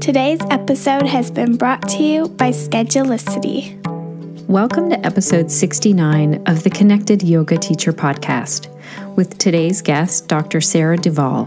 Today's episode has been brought to you by Schedulicity. Welcome to episode 69 of the Connected Yoga Teacher podcast with today's guest, Dr. Sarah Duvall,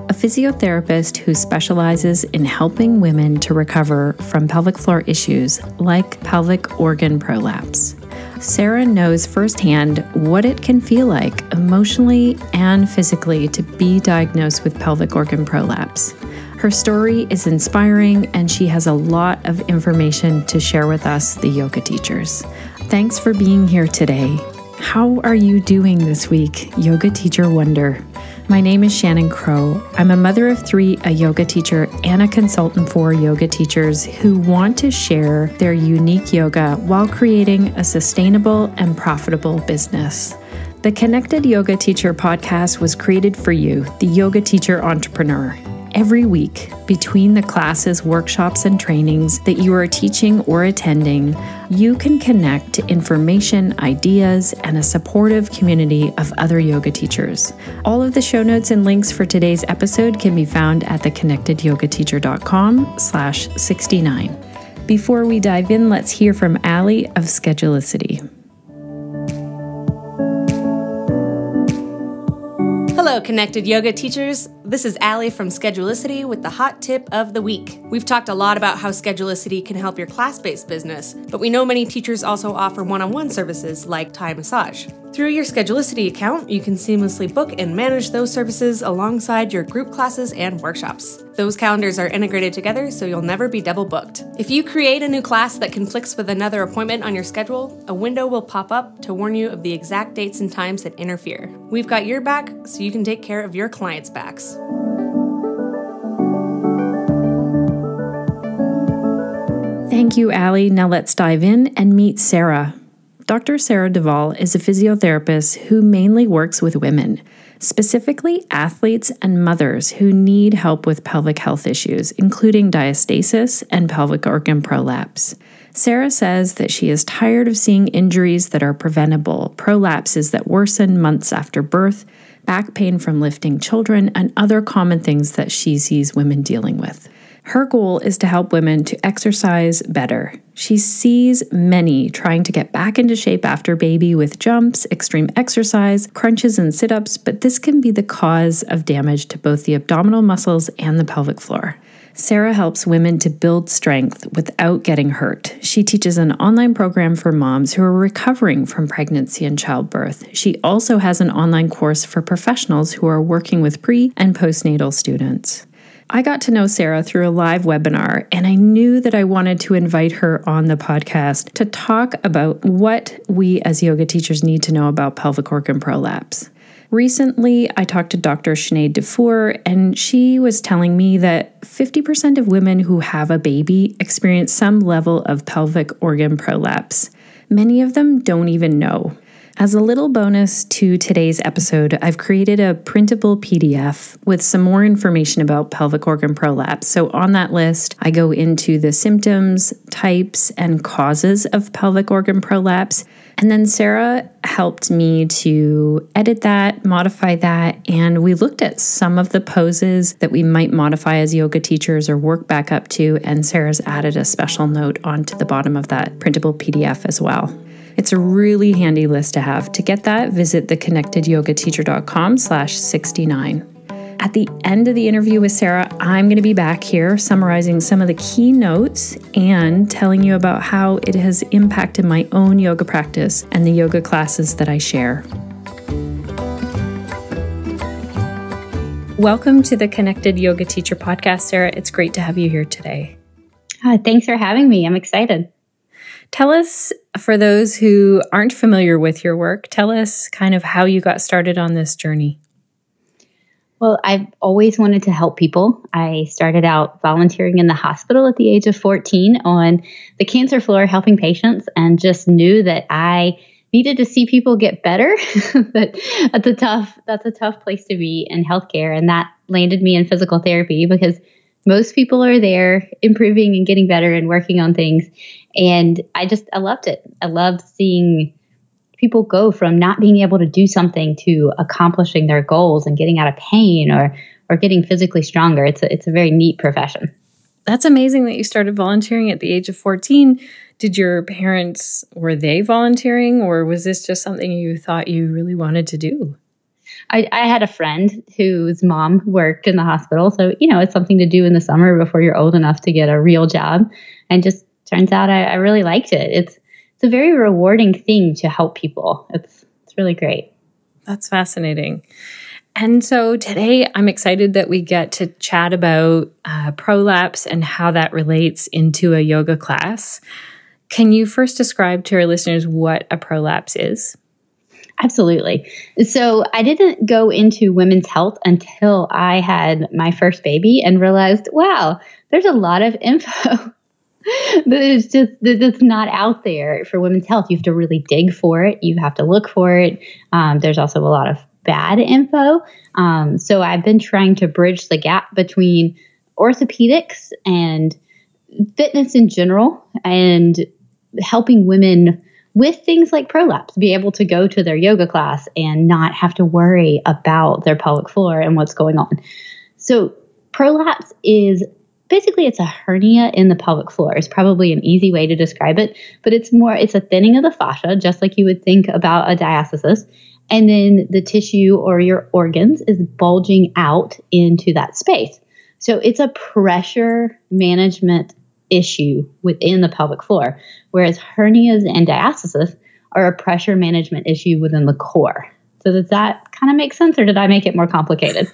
a physiotherapist who specializes in helping women to recover from pelvic floor issues like pelvic organ prolapse. Sarah knows firsthand what it can feel like emotionally and physically to be diagnosed with pelvic organ prolapse. Her story is inspiring, and she has a lot of information to share with us, the yoga teachers. Thanks for being here today. How are you doing this week, Yoga Teacher Wonder? My name is Shannon Crow. I'm a mother of three, a yoga teacher, and a consultant for yoga teachers who want to share their unique yoga while creating a sustainable and profitable business. The Connected Yoga Teacher podcast was created for you, the yoga teacher entrepreneur. Every week, between the classes, workshops, and trainings that you are teaching or attending, you can connect to information, ideas, and a supportive community of other yoga teachers. All of the show notes and links for today's episode can be found at theconnectedyogateacher.com/69. Before we dive in, let's hear from Allie of Schedulicity. Hello, Connected Yoga Teachers. This is Allie from Schedulicity with the hot tip of the week. We've talked a lot about how Schedulicity can help your class-based business, but we know many teachers also offer one-on-one services like Thai massage. Through your Schedulicity account, you can seamlessly book and manage those services alongside your group classes and workshops. Those calendars are integrated together so you'll never be double booked. If you create a new class that conflicts with another appointment on your schedule, a window will pop up to warn you of the exact dates and times that interfere. We've got your back so you can take care of your clients' backs. Thank you, Allie. Now let's dive in and meet Sarah. Dr. Sarah Duvall is a physiotherapist who mainly works with women, specifically athletes and mothers who need help with pelvic health issues, including diastasis and pelvic organ prolapse. Sarah says that she is tired of seeing injuries that are preventable, prolapses that worsen months after birth, back pain from lifting children, and other common things that she sees women dealing with. Her goal is to help women to exercise better. She sees many trying to get back into shape after baby with jumps, extreme exercise, crunches, and sit-ups, but this can be the cause of damage to both the abdominal muscles and the pelvic floor. Sarah helps women to build strength without getting hurt. She teaches an online program for moms who are recovering from pregnancy and childbirth. She also has an online course for professionals who are working with pre- and postnatal students. I got to know Sarah through a live webinar, and I knew that I wanted to invite her on the podcast to talk about what we as yoga teachers need to know about pelvic organ prolapse. Recently, I talked to Dr. Sinead Dufour, and she was telling me that 50% of women who have a baby experience some level of pelvic organ prolapse. Many of them don't even know. As a little bonus to today's episode, I've created a printable PDF with some more information about pelvic organ prolapse. So on that list, I go into the symptoms, types, and causes of pelvic organ prolapse. And then Sarah helped me to edit that, modify that, and we looked at some of the poses that we might modify as yoga teachers or work back up to, and Sarah's added a special note onto the bottom of that printable PDF as well. It's a really handy list to have. To get that, visit theconnectedyogateacher.com/69. At the end of the interview with Sarah, I'm going to be back here summarizing some of the key notes and telling you about how it has impacted my own yoga practice and the yoga classes that I share. Welcome to the Connected Yoga Teacher podcast, Sarah. It's great to have you here today. Thanks for having me. I'm excited. Tell us, for those who aren't familiar with your work, tell us kind of how you got started on this journey. Well, I've always wanted to help people. I started out volunteering in the hospital at the age of 14 on the cancer floor helping patients, and just knew that I needed to see people get better. That's a tough place to be in healthcare. And that landed me in physical therapy because most people are there improving and getting better and working on things. And I loved it. I loved seeing people go from not being able to do something to accomplishing their goals and getting out of pain or getting physically stronger. It's a very neat profession. That's amazing that you started volunteering at the age of 14. Did your parents, were they volunteering, or was this just something you thought you really wanted to do? I had a friend whose mom worked in the hospital. So, it's something to do in the summer before you're old enough to get a real job. And just turns out I really liked it. It's a very rewarding thing to help people. It's really great. That's fascinating. And so today I'm excited that we get to chat about prolapse and how that relates into a yoga class. Can you first describe to our listeners what a prolapse is? Absolutely. So I didn't go into women's health until I had my first baby and realized, wow, there's a lot of info that's not out there for women's health. You have to really dig for it. You have to look for it. There's also a lot of bad info. So I've been trying to bridge the gap between orthopedics and fitness in general and helping women with things like prolapse, be able to go to their yoga class and not have to worry about their pelvic floor and what's going on. So prolapse is basically, it's a hernia in the pelvic floor. It's probably an easy way to describe it, but it's a thinning of the fascia, just like you would think about a diastasis. And then the tissue or your organs is bulging out into that space. So it's a pressure management issue within the pelvic floor, whereas hernias and diastasis are a pressure management issue within the core. So does that kind of make sense, or did I make it more complicated?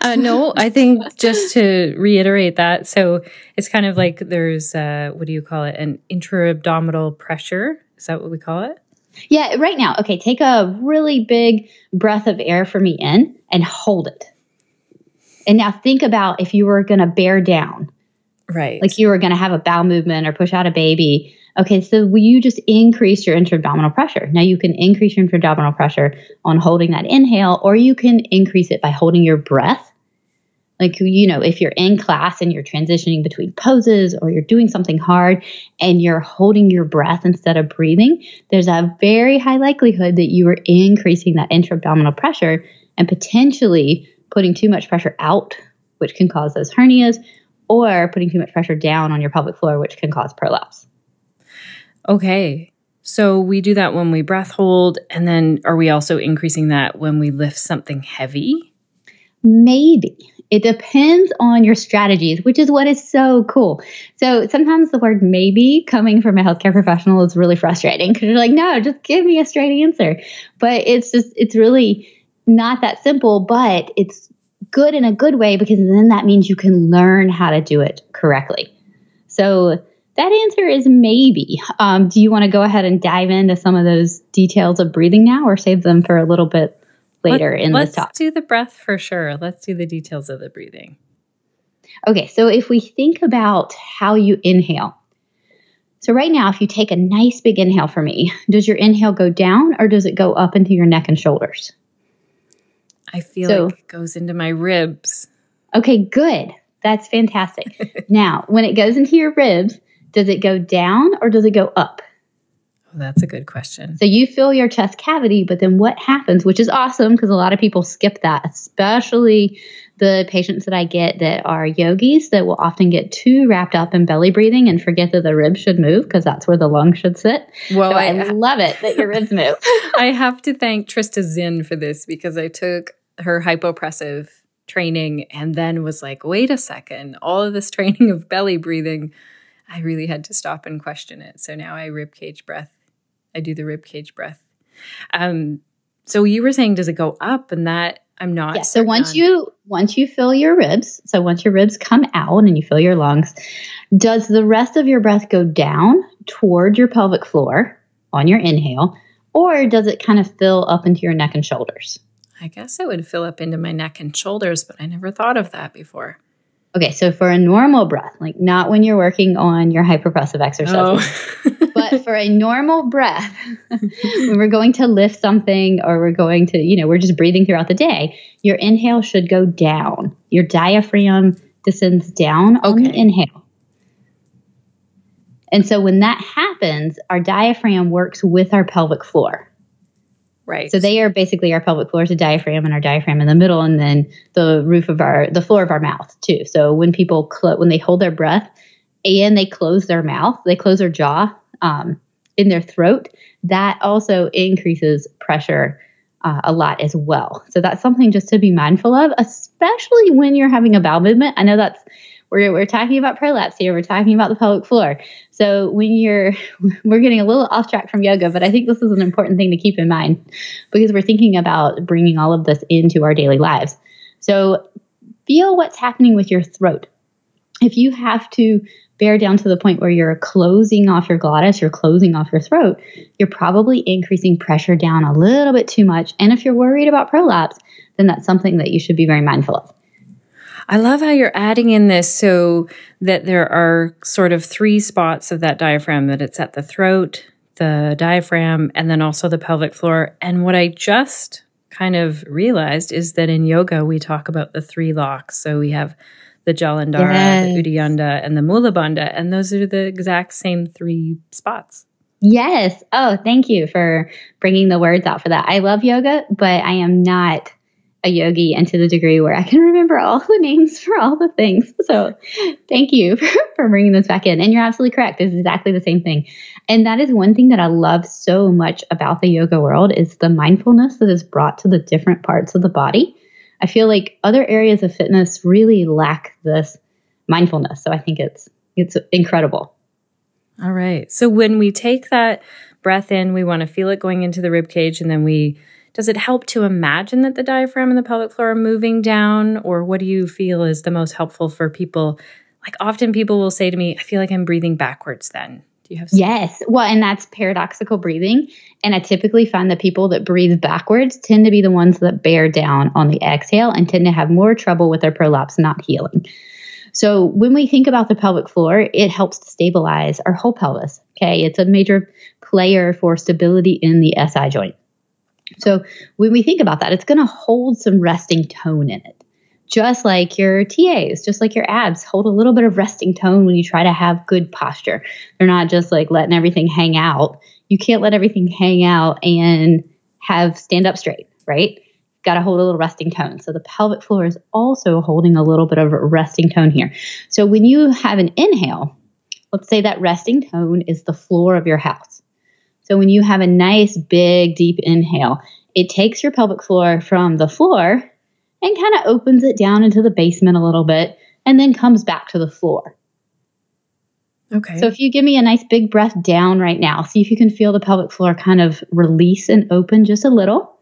No, I think just to reiterate that, so it's kind of like there's, what do you call it, an intra-abdominal pressure? Is that what we call it? Yeah, right now. Okay, take a really big breath of air for me in and hold it. And now think about if you were going to bear down. Right. Like you were going to have a bowel movement or push out a baby. Okay, so will you just increase your intra-abdominal pressure? Now you can increase your intra-abdominal pressure on holding that inhale, or you can increase it by holding your breath. Like, if you're in class and you're transitioning between poses or you're doing something hard and you're holding your breath instead of breathing, there's a very high likelihood that you are increasing that intra-abdominal pressure and potentially putting too much pressure out, which can cause those hernias, or putting too much pressure down on your pelvic floor, which can cause prolapse. Okay. So we do that when we breath hold, and then are we also increasing that when we lift something heavy? Maybe. It depends on your strategies, which is what is so cool. So sometimes the word maybe coming from a healthcare professional is really frustrating because you're like, no, just give me a straight answer. But it's really not that simple, but it's good in a good way because then that means you can learn how to do it correctly. So that answer is maybe. Do you want to go ahead and dive into some of those details of breathing now, or save them for a little bit later in this talk? Let's do the breath for sure. Let's do the details of the breathing. Okay, so if we think about how you inhale. So right now, if you take a nice big inhale for me, does your inhale go down or does it go up into your neck and shoulders? I feel like it goes into my ribs. Okay, good. That's fantastic. Now, when it goes into your ribs, does it go down or does it go up? Oh, that's a good question. So you fill your chest cavity, but then what happens, which is awesome because a lot of people skip that, especially the patients that I get that are yogis that will often get too wrapped up in belly breathing and forget that the ribs should move because that's where the lungs should sit. Well, so I love it that your ribs move. I have to thank Trista Zinn for this because I took her hypopressive training and then was like, wait a second, all of this training of belly breathing, I really had to stop and question it. So now I ribcage breath. I do the ribcage breath. So you were saying, does it go up? And that I'm not. Yeah. So once you fill your ribs, so once your ribs come out and you fill your lungs, does the rest of your breath go down toward your pelvic floor on your inhale, or does it kind of fill up into your neck and shoulders? I guess it would fill up into my neck and shoulders, but I never thought of that before. Okay, so for a normal breath, like not when you're working on your hyperpressive exercises, but for a normal breath, when we're going to lift something or we're going to, we're just breathing throughout the day, your inhale should go down. Your diaphragm descends down on the inhale. And so when that happens, our diaphragm works with our pelvic floor. Right. So they are basically our pelvic floor is a diaphragm, and our diaphragm in the middle, and then the floor of our mouth too. So when people when they hold their breath and they close their mouth, they close their jaw in their throat, that also increases pressure a lot as well. So that's something just to be mindful of, especially when you're having a bowel movement. I know we're talking about prolapse here. We're talking about the pelvic floor. So we're getting a little off track from yoga, but I think this is an important thing to keep in mind because we're thinking about bringing all of this into our daily lives. So feel what's happening with your throat. If you have to bear down to the point where you're closing off your glottis, you're closing off your throat, you're probably increasing pressure down a little bit too much. And if you're worried about prolapse, then that's something that you should be very mindful of. I love how you're adding in this so that there are sort of 3 spots of that diaphragm, that it's at the throat, the diaphragm, and then also the pelvic floor. And what I just kind of realized is that in yoga, we talk about the 3 locks. So we have the Jalandhara, the Uddiyana, and the Mulabandha, and those are the exact same 3 spots. Yes. Oh, thank you for bringing the words out for that. I love yoga, but I am not a yogi, and to the degree where I can remember all the names for all the things. So thank you for bringing this back in. And you're absolutely correct. It's exactly the same thing. And that is one thing that I love so much about the yoga world is the mindfulness that is brought to the different parts of the body. I feel like other areas of fitness really lack this mindfulness. So I think it's incredible. All right. So when we take that breath in, we want to feel it going into the rib cage, and then does it help to imagine that the diaphragm and the pelvic floor are moving down? Or what do you feel is the most helpful for people? Like often people will say to me, I feel like I'm breathing backwards then. Do you have some? Yes. Well, and that's paradoxical breathing. And I typically find that people that breathe backwards tend to be the ones that bear down on the exhale and tend to have more trouble with their prolapse not healing. So when we think about the pelvic floor, it helps to stabilize our whole pelvis. Okay. It's a major player for stability in the SI joint. So when we think about that, it's going to hold some resting tone in it. Just like your TAs, just like your abs hold a little bit of resting tone when you try to have good posture. They're not just like letting everything hang out. You can't let everything hang out and stand up straight, right? You've got to hold a little resting tone. So the pelvic floor is also holding a little bit of resting tone here. So when you have an inhale, let's say that resting tone is the floor of your house. So when you have a nice, big, deep inhale, it takes your pelvic floor from the floor and kind of opens it down into the basement a little bit and then comes back to the floor. Okay. So if you give me a nice big breath down right now, see if you can feel the pelvic floor kind of release and open just a little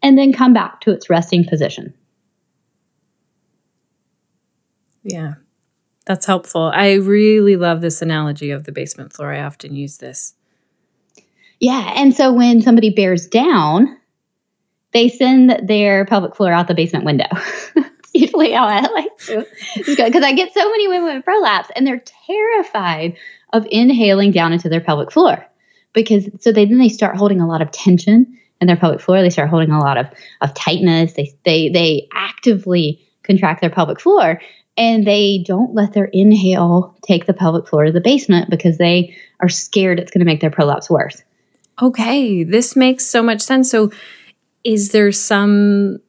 and then come back to its resting position. Yeah, that's helpful. I really love this analogy of the basement floor. I often use this. Yeah. And so when somebody bears down, they send their pelvic floor out the basement window. That's usually how I like to. Because I get so many women with prolapse and they're terrified of inhaling down into their pelvic floor. So they start holding a lot of tension in their pelvic floor. They start holding a lot of tightness. They actively contract their pelvic floor. And they don't let their inhale take the pelvic floor to the basement because they are scared it's going to make their prolapse worse. Okay, this makes so much sense. So is there some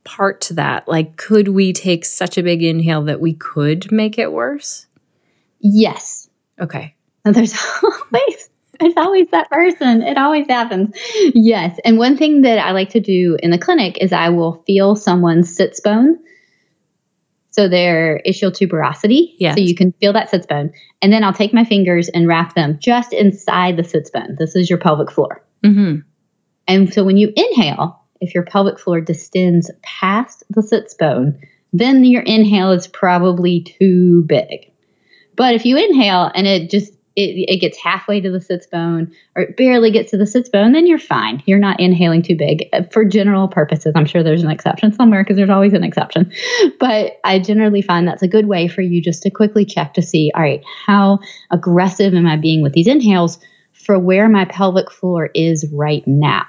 part to that? Like, could we take such a big inhale that we could make it worse? Yes. Okay. And there's always that person. It always happens. Yes. And one thing that I like to do in the clinic is I will feel someone's sitz bone. So their ischial tuberosity. Yes. So you can feel that sitz bone. And then I'll take my fingers and wrap them just inside the sitz bone. This is your pelvic floor. Mm-hmm. And so when you inhale, if your pelvic floor distends past the sitz bone, then your inhale is probably too big. But if you inhale and it gets halfway to the sitz bone or it barely gets to the sitz bone, then you're fine. You're not inhaling too big for general purposes. I'm sure there's an exception somewhere because there's always an exception. But I generally find that's a good way for you just to quickly check to see, all right, how aggressive am I being with these inhales for where my pelvic floor is right now?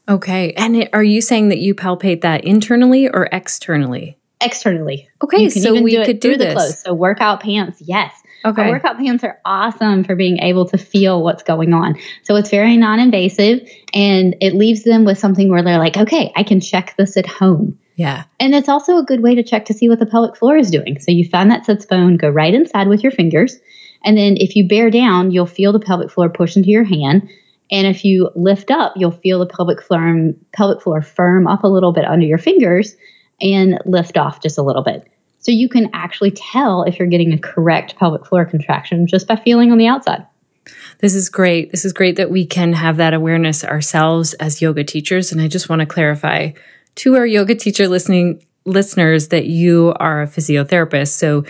Okay. And are you saying that you palpate that internally or externally? externally. Okay, you can so even we do it could through do the this. clothes. So workout pants, yes. Okay. Our workout pants are awesome for being able to feel what's going on. So it's very non-invasive, and it leaves them with something where they're like, okay, I can check this at home. Yeah. And it's also a good way to check to see what the pelvic floor is doing. So you find that sitz bone, go right inside with your fingers. And then if you bear down, you'll feel the pelvic floor push into your hand. And if you lift up, you'll feel the pelvic floor firm up a little bit under your fingers and lift off just a little bit. So you can actually tell if you're getting a correct pelvic floor contraction just by feeling on the outside. This is great. This is great that we can have that awareness ourselves as yoga teachers. And I just want to clarify to our yoga teacher listeners that you are a physiotherapist. So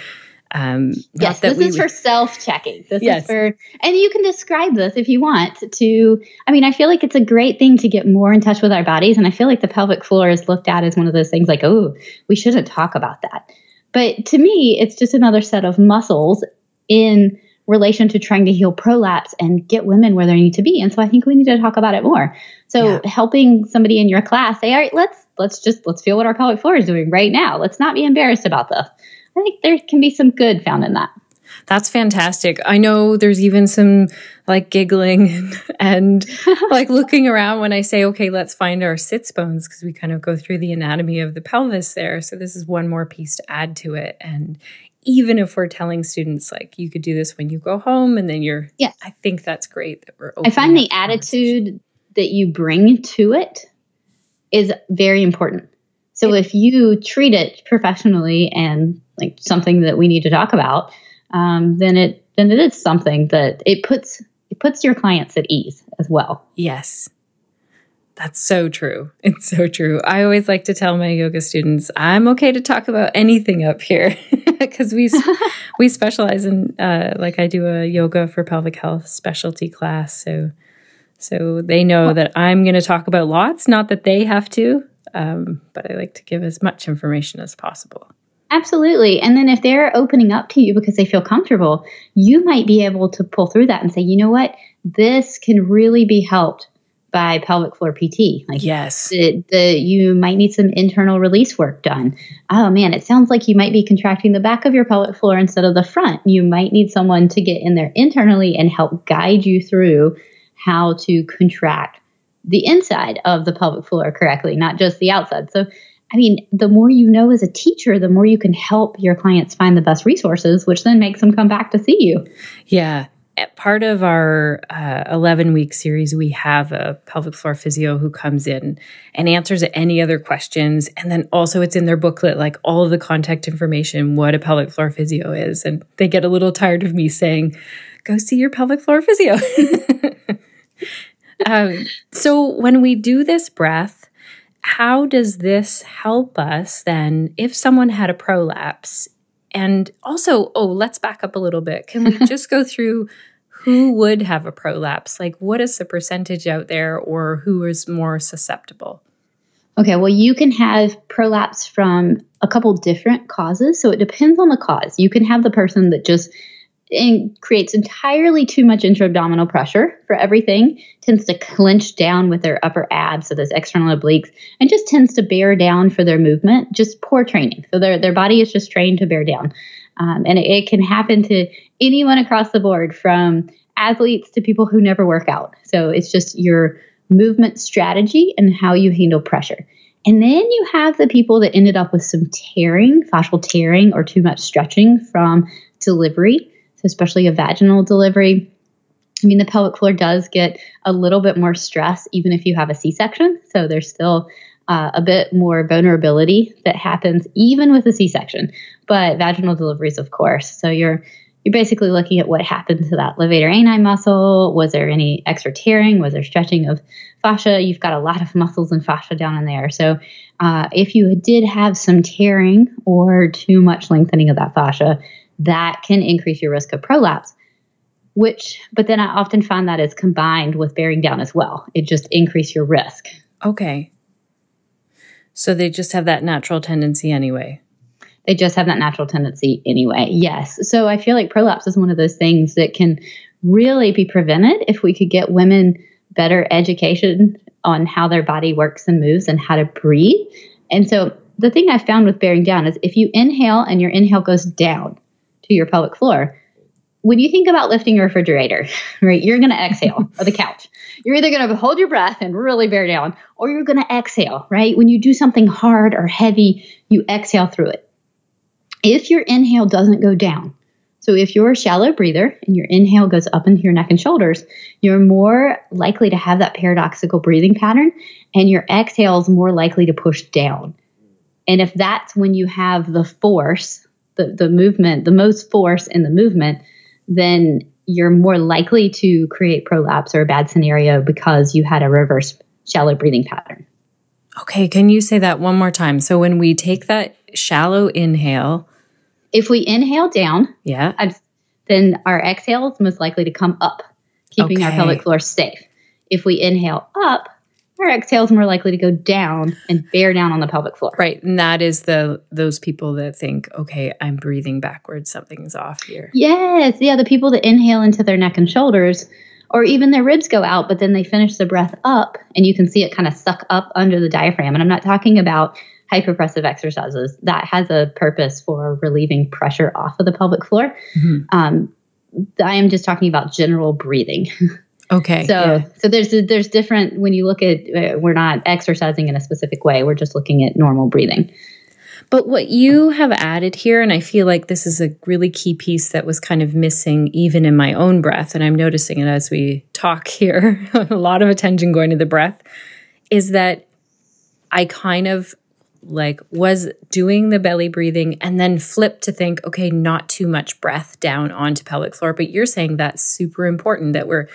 yes, this is for self-checking. This is for, and you can describe this if you want to. I mean, I feel like it's a great thing to get more in touch with our bodies. And I feel like the pelvic floor is looked at as one of those things like, oh, we shouldn't talk about that. But to me, it's just another set of muscles in relation to trying to heal prolapse and get women where they need to be. And so I think we need to talk about it more. So helping somebody in your class say, all right, let's feel what our pelvic floor is doing right now. Let's not be embarrassed about this. I think there can be some good found in that. That's fantastic. I know there's even some like giggling and like looking around when I say, okay, let's find our sitz bones, because we kind of go through the anatomy of the pelvis there. So this is one more piece to add to it. And even if we're telling students like you could do this when you go home and then I think that's great that we're open. I find the attitude that you bring to it is very important. So if you treat it professionally and like something that we need to talk about, then it is something that it puts your clients at ease as well. Yes. That's so true. It's so true. I always like to tell my yoga students, I'm okay to talk about anything up here because we specialize in, like I do a yoga for pelvic health specialty class. So they know that I'm going to talk about lots, not that they have to, but I like to give as much information as possible. Absolutely. And then if they're opening up to you because they feel comfortable, you might be able to pull through that and say, you know what, this can really be helped by pelvic floor PT. Like, yes, you might need some internal release work done. Oh man, it sounds like you might be contracting the back of your pelvic floor instead of the front. You might need someone to get in there internally and help guide you through how to contract the inside of the pelvic floor correctly, not just the outside. So, I mean, the more you know as a teacher, the more you can help your clients find the best resources, which then makes them come back to see you. Yeah. Part of our 11-week series, we have a pelvic floor physio who comes in and answers any other questions. And then also it's in their booklet, like all of the contact information, what a pelvic floor physio is. And they get a little tired of me saying, go see your pelvic floor physio. So when we do this breath, how does this help us then if someone had a prolapse? And also, let's back up a little bit. Can we just go through who would have a prolapse? Like, what is the percentage out there, or who is more susceptible? Okay, well, you can have prolapse from a couple different causes. So it depends on the cause. You can have the person that just creates entirely too much intra-abdominal pressure for everything, tends to clench down with their upper abs, so those external obliques, and just tends to bear down for their movement, just poor training. So their body is just trained to bear down. And it can happen to anyone across the board, from athletes to people who never work out. So it's just your movement strategy and how you handle pressure. And then you have the people that ended up with some tearing, fascial tearing, or too much stretching from delivery. So especially a vaginal delivery. I mean, the pelvic floor does get a little bit more stress even if you have a C-section. So there's still a bit more vulnerability that happens even with a C-section. But vaginal deliveries, of course. So you're basically looking at what happened to that levator ani muscle. Was there any extra tearing? Was there stretching of fascia? You've got a lot of muscles and fascia down in there. So if you did have some tearing or too much lengthening of that fascia, that can increase your risk of prolapse, but then I often find that is combined with bearing down as well. It just increases your risk. Okay. So they just have that natural tendency anyway. They just have that natural tendency anyway. Yes. So I feel like prolapse is one of those things that can really be prevented if we could get women better education on how their body works and moves and how to breathe. And so the thing I found with bearing down is if you inhale and your inhale goes down to your pelvic floor, when you think about lifting a refrigerator, right, you're going to exhale, or the couch. You're either going to hold your breath and really bear down, or you're going to exhale, right? When you do something hard or heavy, you exhale through it. If your inhale doesn't go down, so if you're a shallow breather and your inhale goes up into your neck and shoulders, you're more likely to have that paradoxical breathing pattern, and your exhale is more likely to push down. And if that's when you have the force, the movement, the most force in the movement, then you're more likely to create prolapse or a bad scenario because you had a reverse shallow breathing pattern. Okay, can you say that one more time? So when we take that shallow inhale, if we inhale down, then our exhale is most likely to come up, keeping our pelvic floor safe. If we inhale up, our exhale is more likely to go down and bear down on the pelvic floor. Right. And that is those people that think, okay, I'm breathing backwards. Something's off here. Yes. Yeah. The people that inhale into their neck and shoulders, or even their ribs go out, but then they finish the breath up and you can see it kind of suck up under the diaphragm. And I'm not talking about hyperpressive exercises. That has a purpose for relieving pressure off of the pelvic floor. Mm-hmm. I am just talking about general breathing. Okay. So there's different, when you look at, we're not exercising in a specific way. We're just looking at normal breathing. But what you have added here, and I feel like this is a really key piece that was kind of missing even in my own breath, and I'm noticing it as we talk here, a lot of attention going to the breath, is that I kind of like was doing the belly breathing and then flipped to think, okay, not too much breath down onto pelvic floor. But you're saying that's super important, that we're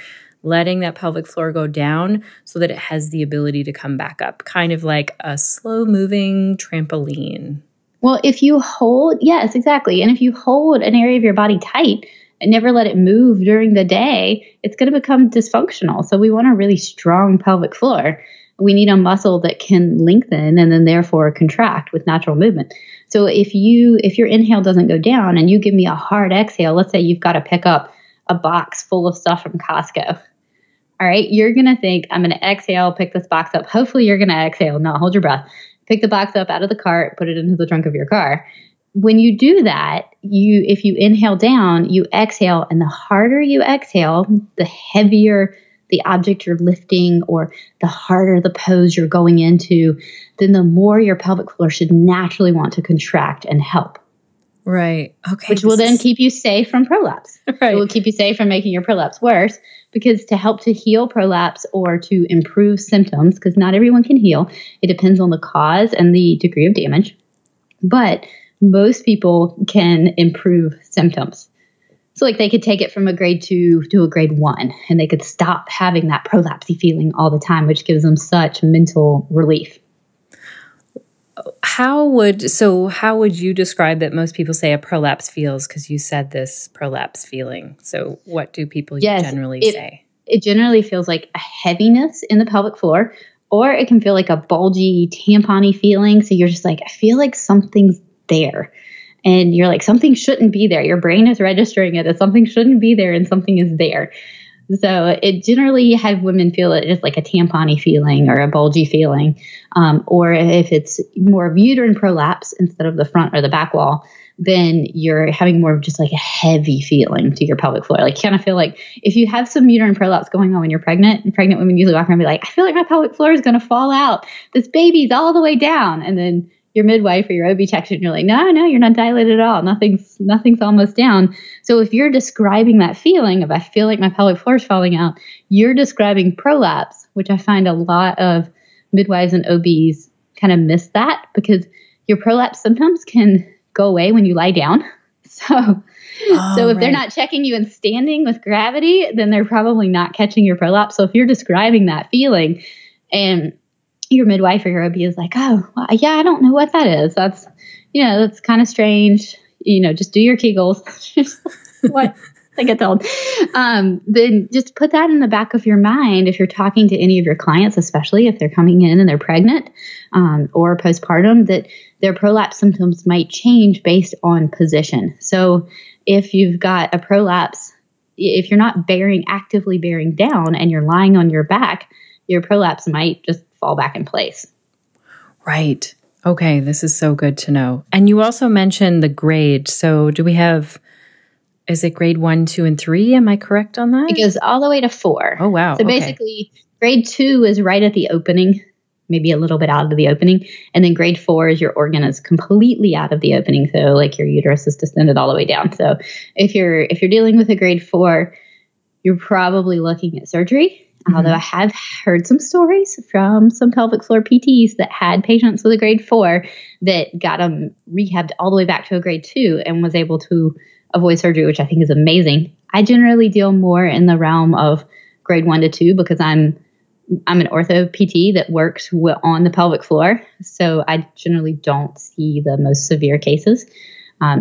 letting that pelvic floor go down so that it has the ability to come back up, kind of like a slow-moving trampoline. Well, if you hold, yes, exactly. And if you hold an area of your body tight and never let it move during the day, it's going to become dysfunctional. So we want a really strong pelvic floor. We need a muscle that can lengthen and then therefore contract with natural movement. So if your inhale doesn't go down and you give me a hard exhale, let's say you've got to pick up a box full of stuff from Costco. All right, you're going to think, I'm going to exhale, pick this box up. Hopefully you're going to exhale, not hold your breath. Pick the box up out of the cart, put it into the trunk of your car. When you do that, if you inhale down, you exhale, and the harder you exhale, the heavier the object you're lifting or the harder the pose you're going into, then the more your pelvic floor should naturally want to contract and help. Right. Okay. Which will then keep you safe from prolapse. Right. It will keep you safe from making your prolapse worse, because to help to heal prolapse or to improve symptoms, because not everyone can heal, it depends on the cause and the degree of damage, but most people can improve symptoms. So like they could take it from a grade 2 to a grade 1, and they could stop having that prolapsy feeling all the time, which gives them such mental relief. How would you describe that most people say a prolapse feels? Because you said this prolapse feeling. So what do people generally say? It generally feels like a heaviness in the pelvic floor, or it can feel like a bulgy, tampon-y feeling. So you're just like, I feel like something's there. And you're like, something shouldn't be there. Your brain is registering it as something shouldn't be there and something is there. So it generally have women feel it just like a tampon-y feeling or a bulgy feeling. Or if it's more of uterine prolapse instead of the front or the back wall, then you're having more of just like a heavy feeling to your pelvic floor. Like you kind of feel like if you have some uterine prolapse going on when you're pregnant, and pregnant women usually walk around and be like, I feel like my pelvic floor is going to fall out. This baby's all the way down. And then your midwife or your OB checks you and you're like, no, you're not dilated at all. Nothing's almost down. So if you're describing that feeling of, I feel like my pelvic floor is falling out, you're describing prolapse, which I find a lot of midwives and OBs kind of miss that, because your prolapse symptoms can go away when you lie down. So if they're not checking you and standing with gravity, then they're probably not catching your prolapse. So if you're describing that feeling and your midwife or your OB is like, oh, well, yeah, I don't know what that is. That's kind of strange. Just do your Kegels. What I get told. Then just put that in the back of your mind if you're talking to any of your clients, especially if they're coming in and they're pregnant or postpartum, that their prolapse symptoms might change based on position. So if you've got a prolapse, if you're not actively bearing down and you're lying on your back, your prolapse might just fall back in place. Right. Okay, this is so good to know. And you also mentioned the grade. So do we have, is it grade 1, 2, and 3? Am I correct on that? It goes all the way to 4. Oh, wow. So basically, grade 2 is right at the opening, maybe a little bit out of the opening. And then grade 4 is your organ is completely out of the opening. So like your uterus is distended all the way down. So if you're dealing with a grade 4, you're probably looking at surgery. Although I have heard some stories from some pelvic floor PTs that had patients with a grade 4 that got them rehabbed all the way back to a grade 2 and was able to avoid surgery, which I think is amazing. I generally deal more in the realm of grade 1 to 2 because I'm an ortho PT that works on the pelvic floor. So I generally don't see the most severe cases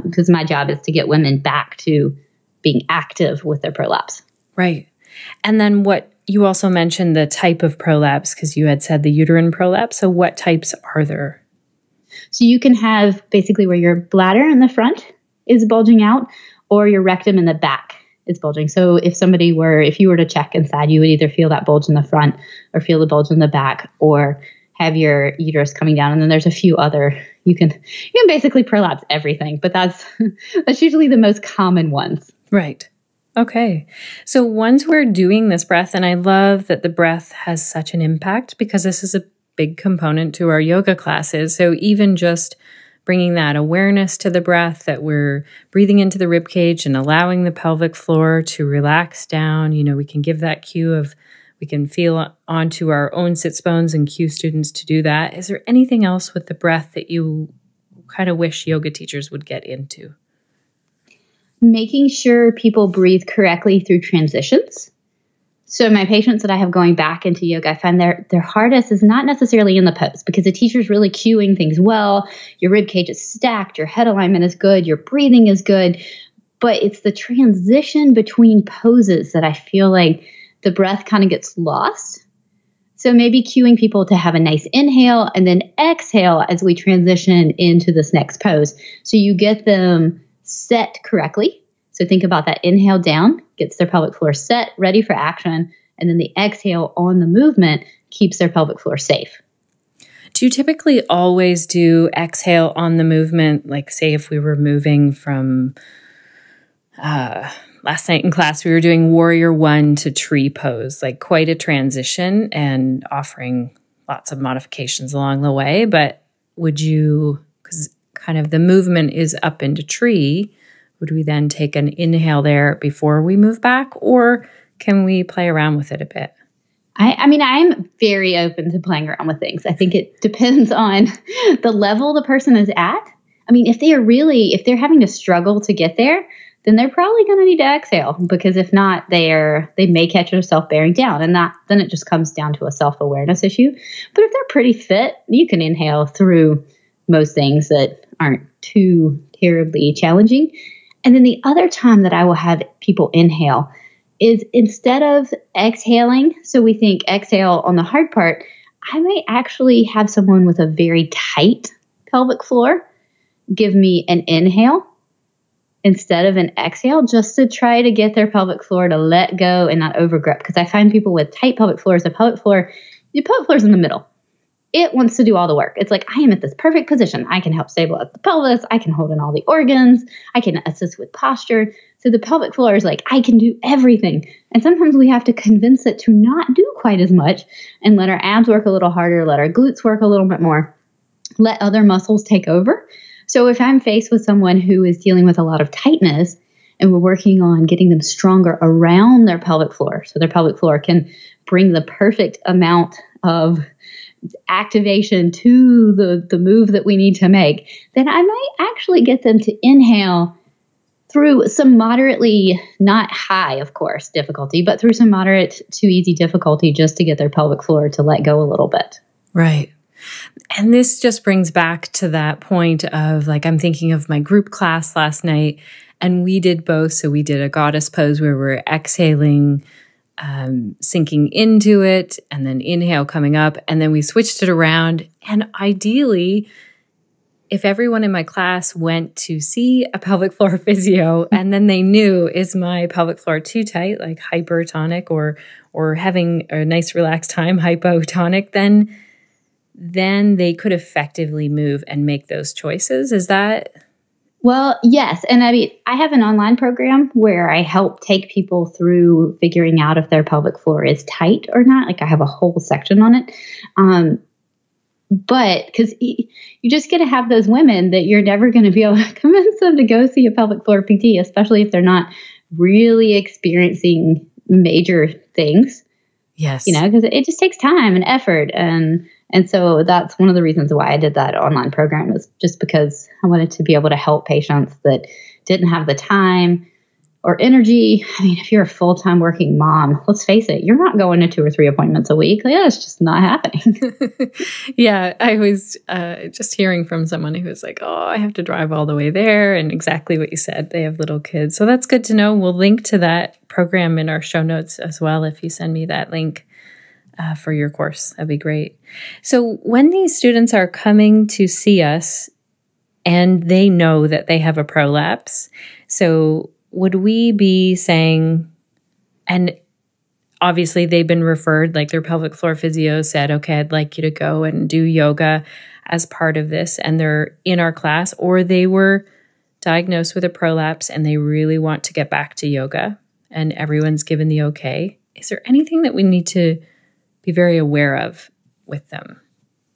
because my job is to get women back to being active with their prolapse. Right. And then you also mentioned the type of prolapse because you had said the uterine prolapse. So what types are there? So you can have basically where your bladder in the front is bulging out or your rectum in the back is bulging. So if you were to check inside, you would either feel that bulge in the front or feel the bulge in the back or have your uterus coming down. And then there's a few other, you can basically prolapse everything, but that's usually the most common ones. Right. Okay. So once we're doing this breath, and I love that the breath has such an impact because this is a big component to our yoga classes. So even just bringing that awareness to the breath, that we're breathing into the rib cage and allowing the pelvic floor to relax down, we can give that cue of, we can feel onto our own sits bones and cue students to do that. Is there anything else with the breath that you kind of wish yoga teachers would get into? Making sure people breathe correctly through transitions. So my patients that I have going back into yoga, I find their hardest is not necessarily in the pose because the teacher's really cueing things well. Your rib cage is stacked, your head alignment is good, your breathing is good, but it's the transition between poses that I feel like the breath kind of gets lost. So maybe cueing people to have a nice inhale and then exhale as we transition into this next pose. So you get them set correctly. So think about that inhale down, gets their pelvic floor set, ready for action. And then the exhale on the movement keeps their pelvic floor safe. Do you typically always do exhale on the movement? Like say if we were moving from, last night in class, we were doing warrior 1 to tree pose, like quite a transition and offering lots of modifications along the way. But would you, because kind of the movement is up into tree, would we then take an inhale there before we move back, or can we play around with it a bit? I mean, I'm very open to playing around with things. I think it depends on the level the person is at. I mean, if they're having to struggle to get there, then they're probably going to need to exhale because if not, they may catch themselves bearing down, and then it just comes down to a self-awareness issue. But if they're pretty fit, you can inhale through most things that aren't too terribly challenging. And then the other time that I will have people inhale is instead of exhaling, so we think exhale on the hard part, I might actually have someone with a very tight pelvic floor give me an inhale instead of an exhale, just to try to get their pelvic floor to let go and not overgrip. Because I find people with tight pelvic floors, the pelvic floor is in the middle. It wants to do all the work. It's like, I am at this perfect position. I can help stabilize the pelvis. I can hold in all the organs. I can assist with posture. So the pelvic floor is like, I can do everything. And sometimes we have to convince it to not do quite as much and let our abs work a little harder, let our glutes work a little bit more, let other muscles take over. So if I'm faced with someone who is dealing with a lot of tightness and we're working on getting them stronger around their pelvic floor, so their pelvic floor can bring the perfect amount of activation to the move that we need to make, then I might actually get them to inhale through some moderately, not high, of course, difficulty, but through some moderate to easy difficulty just to get their pelvic floor to let go a little bit. Right. And this just brings back to that point of like, I'm thinking of my group class last night and we did both. So we did a goddess pose where we're exhaling, sinking into it, and then inhale coming up, and then we switched it around. And ideally, if everyone in my class went to see a pelvic floor physio and then they knew, is my pelvic floor too tight, like hypertonic, or having a nice relaxed time, hypotonic, then then they could effectively move and make those choices. Is that? Well, yes. And I mean, I have an online program where I help take people through figuring out if their pelvic floor is tight or not. Like I have a whole section on it. But because you're just going to have those women that you're never going to be able to convince them to go see a pelvic floor PT, especially if they're not really experiencing major things. Yes. Because it just takes time and effort. And so that's one of the reasons why I did that online program, is just because I wanted to be able to help patients that didn't have the time or energy. I mean, if you're a full-time working mom, let's face it, you're not going to 2 or 3 appointments a week. Like, it's just not happening. Yeah, I was just hearing from someone who was like, oh, I have to drive all the way there. And exactly what you said, they have little kids. So that's good to know. We'll link to that program in our show notes as well if you send me that link for your course. That'd be great. So when these students are coming to see us and they know that they have a prolapse, so would we be saying, and obviously they've been referred, like their pelvic floor physio said, okay, I'd like you to go and do yoga as part of this, and they're in our class, or they were diagnosed with a prolapse and they really want to get back to yoga and everyone's given the okay. Is there anything that we need to be very aware of with them?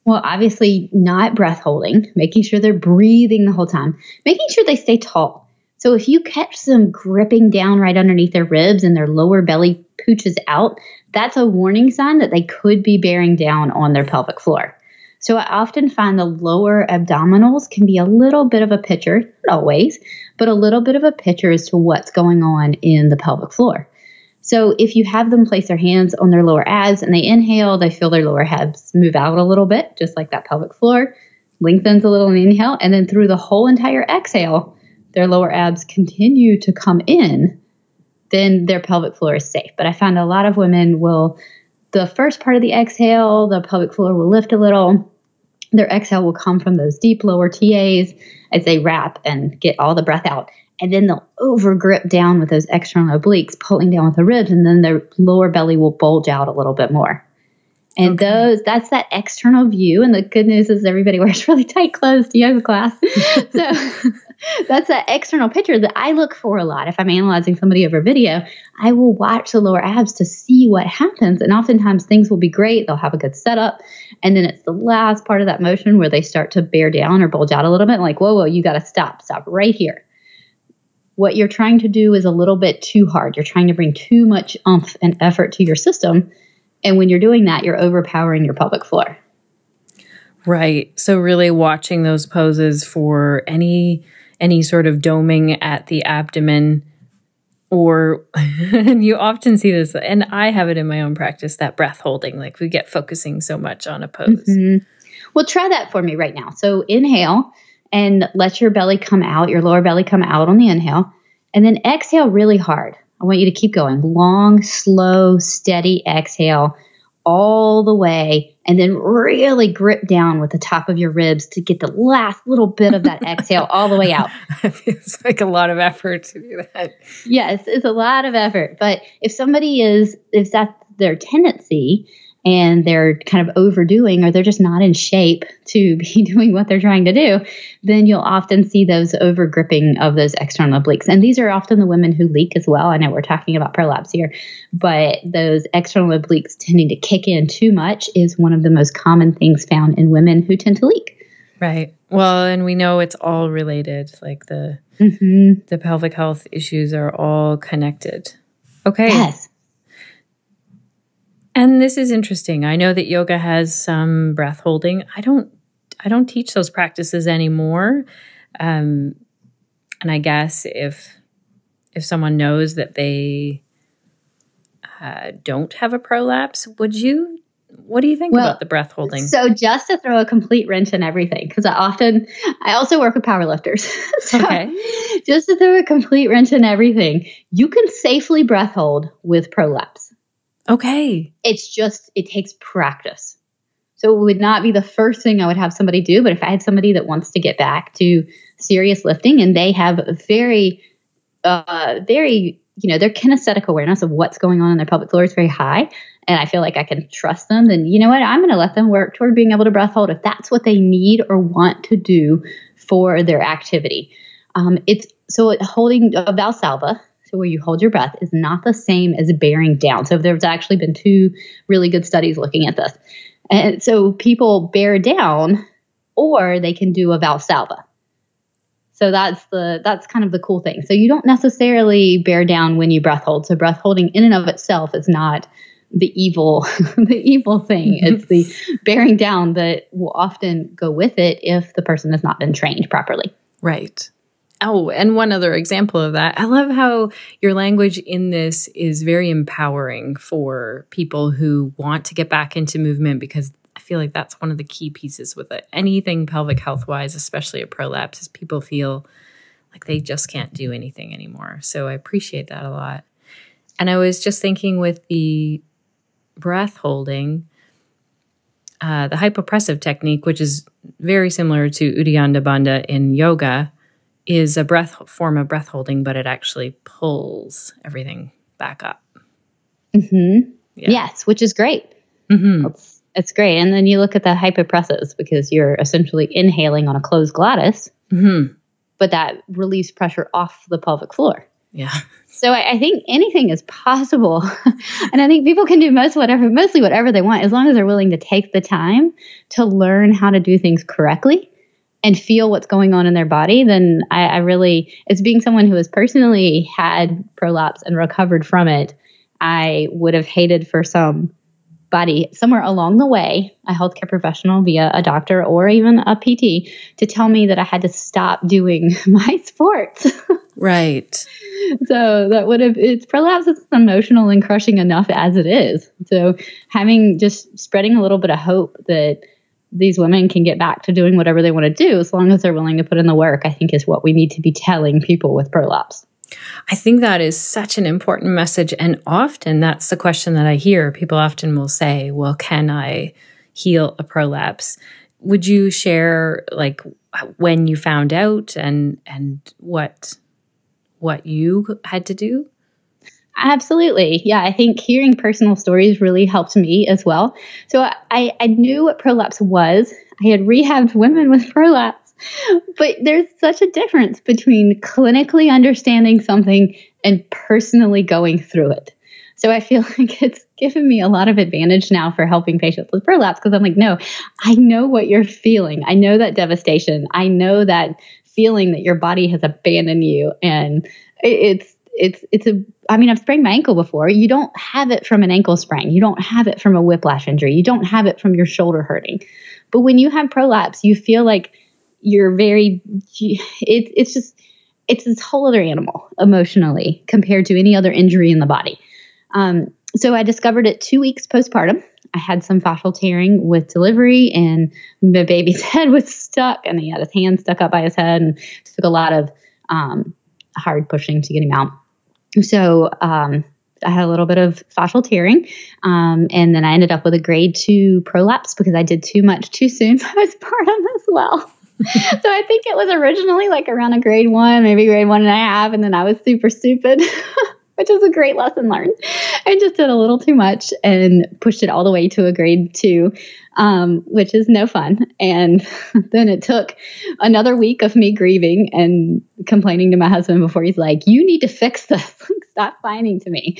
Well, obviously not breath holding, making sure they're breathing the whole time, making sure they stay tall. So if you catch them gripping down right underneath their ribs and their lower belly pooches out, that's a warning sign that they could be bearing down on their pelvic floor. So I often find the lower abdominals can be a little bit of a picture, not always, but a little bit of a picture as to what's going on in the pelvic floor. So if you have them place their hands on their lower abs and they inhale, they feel their lower abs move out a little bit, just like that pelvic floor, lengthens a little in the inhale, and then through the whole entire exhale, their lower abs continue to come in, then their pelvic floor is safe. But I find a lot of women will, the first part of the exhale, the pelvic floor will lift a little. Their exhale will come from those deep lower TAs as they wrap and get all the breath out. And then they'll over grip down with those external obliques, pulling down with the ribs, and then their lower belly will bulge out a little bit more. And that's that external view. And the good news is everybody wears really tight clothes to yoga class. So that's that external picture that I look for a lot. If I'm analyzing somebody over video, I will watch the lower abs to see what happens. And oftentimes things will be great. They'll have a good setup. And then it's the last part of that motion where they start to bear down or bulge out a little bit. Like, whoa, you got to stop right here. What you're trying to do is a little bit too hard. You're trying to bring too much oomph and effort to your system. And when you're doing that, you're overpowering your pelvic floor. Right. So really watching those poses for any sort of doming at the abdomen, or, and you often see this, and I have it in my own practice, that breath holding, like we get focusing so much on a pose. Mm-hmm. Well, try that for me right now. So inhale and let your belly come out, your lower belly come out on the inhale, and then exhale really hard. I want you to keep going. Long, slow, steady exhale all the way, and then really grip down with the top of your ribs to get the last little bit of that exhale all the way out. It's like a lot of effort to do that. Yes, it's a lot of effort. But if that's their tendency and they're kind of overdoing, or they're just not in shape to be doing what they're trying to do, then you'll often see those over gripping of those external obliques. And these are often the women who leak as well. I know we're talking about prolapse here, but those external obliques tending to kick in too much is one of the most common things found in women who tend to leak. Right. Well, and we know it's all related. Like the pelvic health issues are all connected. Okay. Yes. And this is interesting. I know that yoga has some breath holding. I don't teach those practices anymore. And I guess if someone knows that they don't have a prolapse, what do you think about the breath holding? So just to throw a complete wrench in everything, because I also work with powerlifters. So just to throw a complete wrench in everything, you can safely breath hold with prolapse. Okay. It takes practice. So it would not be the first thing I would have somebody do. But if I had somebody that wants to get back to serious lifting and they have very, their kinesthetic awareness of what's going on in their pelvic floor is very high, and I feel like I can trust them, then you know what? I'm going to let them work toward being able to breath hold if that's what they need or want to do for their activity. Holding a Valsalva, so where you hold your breath, is not the same as bearing down. So there's actually been 2 really good studies looking at this. And so people bear down, or they can do a Valsalva. So that's kind of the cool thing. So you don't necessarily bear down when you breath hold. So breath holding in and of itself is not the evil thing. It's the bearing down that will often go with it if the person has not been trained properly. Right. Oh, and one other example of that. I love how your language in this is very empowering for people who want to get back into movement, because I feel like that's one of the key pieces with it. Anything pelvic health-wise, especially a prolapse, is people feel like they just can't do anything anymore. So I appreciate that a lot. And I was just thinking with the breath holding, the hypopressive technique, which is very similar to Uddiyana Bandha in yoga, is a form of breath holding, but it actually pulls everything back up. Mm-hmm. Yeah. Yes, which is great. Mm-hmm. It's great. And then you look at the hypopressives, because you're essentially inhaling on a closed glottis, but that relieves pressure off the pelvic floor. Yeah. So I think anything is possible. And I think people can do mostly whatever they want, as long as they're willing to take the time to learn how to do things correctly and feel what's going on in their body. Then I really, as being someone who has personally had prolapse and recovered from it, I would have hated for somebody somewhere along the way, a healthcare professional via a doctor or even a PT, to tell me that I had to stop doing my sports. Right. So prolapse is emotional and crushing enough as it is. So spreading a little bit of hope that these women can get back to doing whatever they want to do, as long as they're willing to put in the work, I think is what we need to be telling people with prolapse. I think that is such an important message. And often that's the question that I hear. People often will say, well, can I heal a prolapse? Would you share like when you found out and what you had to do? Absolutely. Yeah, I think hearing personal stories really helped me as well. So I knew what prolapse was. I had rehabbed women with prolapse, but there's such a difference between clinically understanding something and personally going through it. So I feel like it's given me a lot of advantage now for helping patients with prolapse, because I'm like, no, I know what you're feeling. I know that devastation. I know that feeling that your body has abandoned you. And I've sprained my ankle before. You don't have it from an ankle sprain. You don't have it from a whiplash injury. You don't have it from your shoulder hurting. But when you have prolapse, you feel like you're it's this whole other animal emotionally compared to any other injury in the body. So I discovered it 2 weeks postpartum. I had some fascial tearing with delivery, and the baby's head was stuck, and he had his hand stuck up by his head, and it took a lot of hard pushing to get him out. So I had a little bit of fascial tearing, and then I ended up with a grade 2 prolapse because I did too much too soon postpartum as well. So I think it was originally like around a grade 1, maybe grade 1.5, and then I was super stupid, which is a great lesson learned. I just did a little too much and pushed it all the way to a grade 2, which is no fun. And then it took another week of me grieving and complaining to my husband before he's like, you need to fix this. Stop whining to me,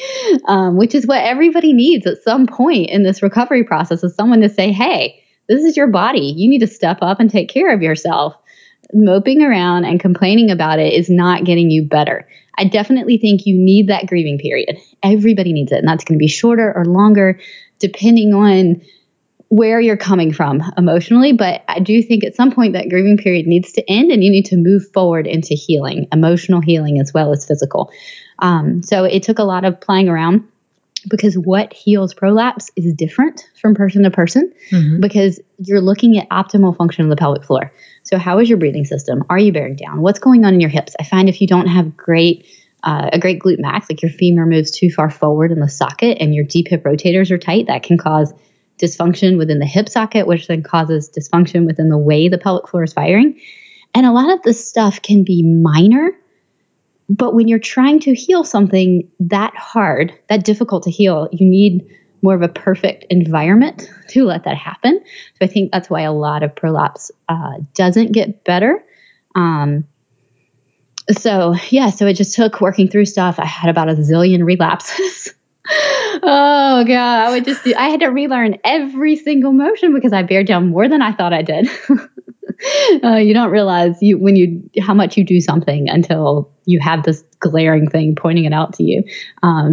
which is what everybody needs at some point in this recovery process, is someone to say, hey, this is your body. You need to step up and take care of yourself. Moping around and complaining about it is not getting you better. I definitely think you need that grieving period. Everybody needs it. And that's going to be shorter or longer depending on where you're coming from emotionally. But I do think at some point that grieving period needs to end, and you need to move forward into healing, emotional healing as well as physical. So it took a lot of playing around, because what heals prolapse is different from person to person, because you're looking at optimal function of the pelvic floor. So how is your breathing system? Are you bearing down? What's going on in your hips? I find if you don't have a great glute max, like your femur moves too far forward in the socket and your deep hip rotators are tight, that can cause dysfunction within the hip socket, which then causes dysfunction within the way the pelvic floor is firing. And a lot of this stuff can be minor, but when you're trying to heal something that hard, that difficult to heal, you need more of a perfect environment to let that happen. So I think that's why a lot of prolapse doesn't get better. So it just took working through stuff. I had about a zillion relapses. Oh God, I had to relearn every single motion because I bared down more than I thought I did. You don't realize how much you do something until you have this glaring thing pointing it out to you.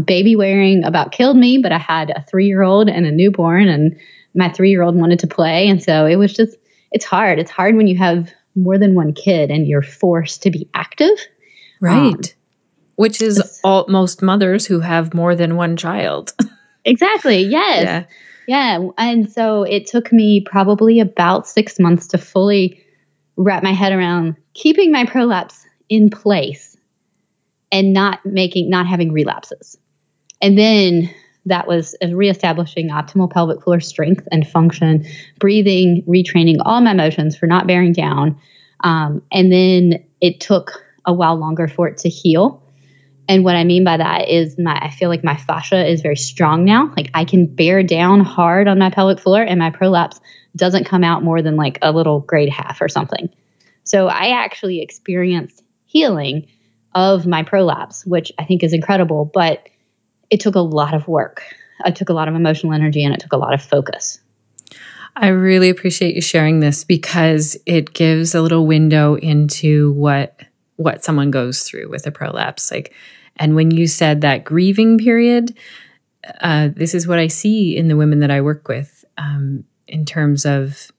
Baby wearing about killed me, but I had a 3-year-old and a newborn, and my 3-year-old wanted to play. And so it's hard. It's hard when you have more than one kid and you're forced to be active. Right. Which is most mothers who have more than one child. Exactly. Yes. Yeah. And so it took me probably about 6 months to fully wrap my head around keeping my prolapse in place and not having relapses. And then that was reestablishing optimal pelvic floor strength and function, breathing, retraining all my motions for not bearing down. And then it took a while longer for it to heal. And what I mean by that is I feel like my fascia is very strong now. Like I can bear down hard on my pelvic floor and my prolapse doesn't come out more than like a little grade half or something. So I actually experienced healing of my prolapse, which I think is incredible, but it took a lot of work. It took a lot of emotional energy and it took a lot of focus. I really appreciate you sharing this because it gives a little window into what someone goes through with a prolapse. And when you said that grieving period, this is what I see in the women that I work with in terms of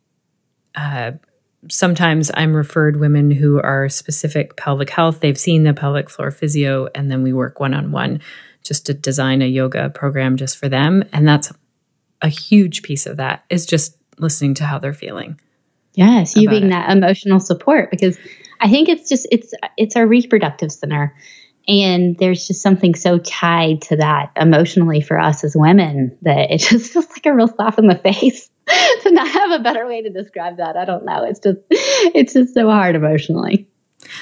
sometimes I'm referred women who are specific pelvic health. They've seen the pelvic floor physio, and then we work one-on-one just to design a yoga program just for them. And that's a huge piece of that is just listening to how they're feeling. Yes, you being that emotional support, because I think it's our reproductive center. And there's just something so tied to that emotionally for us as women that it just feels like a real slap in the face to not have a better way to describe that. I don't know. It's just so hard emotionally.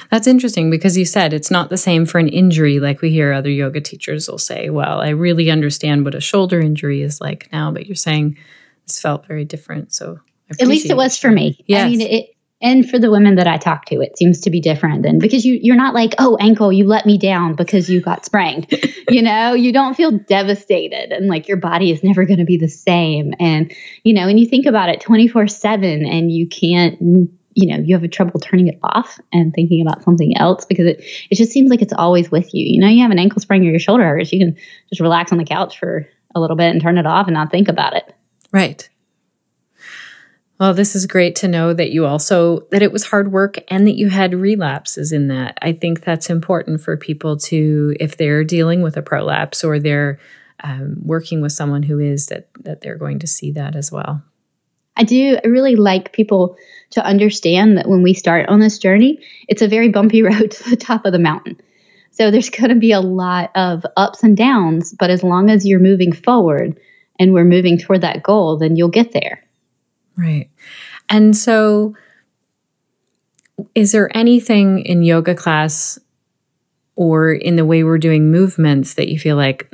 That's interesting because you said it's not the same for an injury. Like we hear other yoga teachers will say, well, I really understand what a shoulder injury is like now, but you're saying this felt very different. So at least it was for me. Yes. I mean, and for the women that I talk to, it seems to be different than because you're not like, oh, ankle, you let me down because you got sprained. You don't feel devastated and like your body is never going to be the same. And, and you think about it 24/7 and you can't, you have trouble turning it off and thinking about something else because it just seems like it's always with you. You have an ankle sprain or your shoulder hurts, you can just relax on the couch for a little bit and turn it off and not think about it. Right. Well, this is great to know that that it was hard work and that you had relapses in that. I think that's important for people to, if they're dealing with a prolapse or they're working with someone who is, that they're going to see that as well. I really like people to understand that when we start on this journey, it's a very bumpy road to the top of the mountain. So there's going to be a lot of ups and downs, but as long as you're moving forward and we're moving toward that goal, then you'll get there. Right. And so is there anything in yoga class or in the way we're doing movements that you feel like,